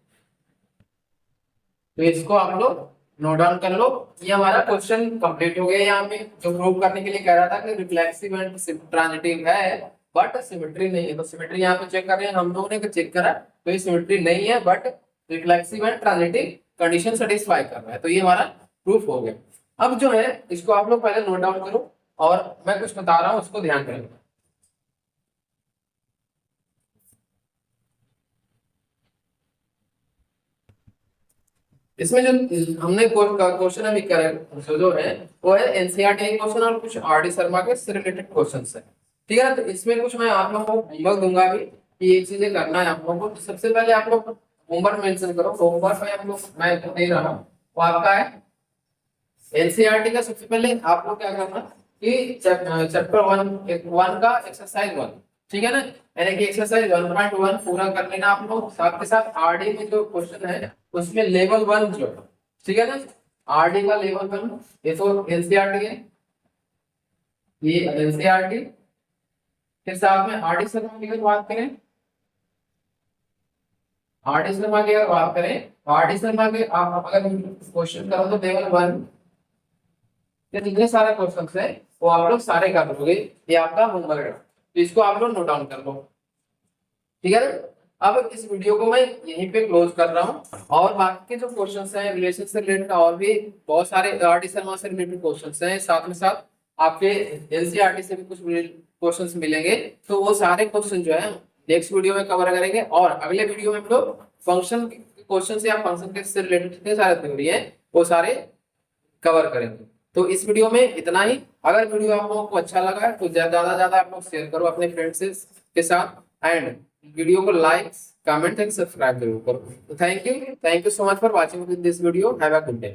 S1: तो इसको आप लोग नोट डाउन कर लो। ये हमारा क्वेश्चन कंप्लीट हो गया। यहाँ पे जो प्रूव करने के लिए कह रहा था कि रिफ्लेक्सिव एंड ट्रांजिटिव है बट सिमेट्री नहीं है, तो सिमेट्री यहाँ पे चेक कर रहे हैं हम लोगों ने, चेक करा तो ये सिमेट्री नहीं है but reflexive and transitive condition satisfy कर रहा है, तो ये हमारा प्रूफ हो गया। अब जो है इसको आप लोग पहले नोट डाउन करो और मैं कुछ बता रहा हूँ उसको ध्यान करें। इसमें जो हमने क्वेश्चन अभी करे जो है वो है एनसीईआरटी क्वेश्चन और कुछ आरडी शर्मा के से रिलेटेड क्वेश्चंस है। ठीक है ना, तो इसमें कुछ मैं आप लोगों को होमवर्क दूंगा अभी कि ये चीजें करना है आप लोगों को। तो सबसे पहले आप लोग होमवर्क मेंशन करो। होमवर्क में आप लोग मैं दे रहा हूँ वो आपका है एनसीईआरटी का। सबसे पहले आप लोग क्या करना कि चैप्टर वन का एक्सरसाइज 1, ठीक है ना, यानी कि एक्सरसाइज 1.1 पूरा कर लेना आप लोग। साथ के साथ आरडी में जो क्वेश्चन है उसमें लेवल 1 जो है, ठीक है ना, आरडी का लेवल 1 ये तो एनसीईआरटी है, ये एनसीईआरटी। फिर साथ में आरडी शर्मा की अगर बात करें, आरडी शर्मा की अगर बात करें, आरडी शर्मा के आप अगर क्वेश्चन करो तो लेवल 1 ये जितने सारे क्वेश्चन है वो आप लोग सारे कर लोगे। ये आपका होमवर्क है, तो इसको आप लोग नोट डाउन कर लो, ठीक है ना। अब इस वीडियो को मैं यहीं पे क्लोज कर रहा हूँ और बाकी के जो क्वेश्चंस हैं रिलेशन से रिलेटेड और भी बहुत सारे आरटी शर्मा से रिलेटेड क्वेश्चंस हैं, साथ में साथ आपके एनसीईआरटी से भी कुछ क्वेश्चंस मिलेंगे। तो वो सारे क्वेश्चन जो है नेक्स्ट वीडियो में कवर करेंगे और अगले वीडियो में हम लोग फंक्शन क्वेश्चन या फंक्शन के से रिलेटेड जितने सारे थ्योरी है वो सारे कवर करेंगे। तो इस वीडियो में इतना ही। अगर वीडियो आप लोगों को अच्छा लगा है तो ज्यादा से ज्यादा आप लोग शेयर करो अपने फ्रेंड्स के साथ एंड वीडियो को लाइक कमेंट एंड सब्सक्राइब जरूर करो। Thank you so much for watching this video. Have a good day.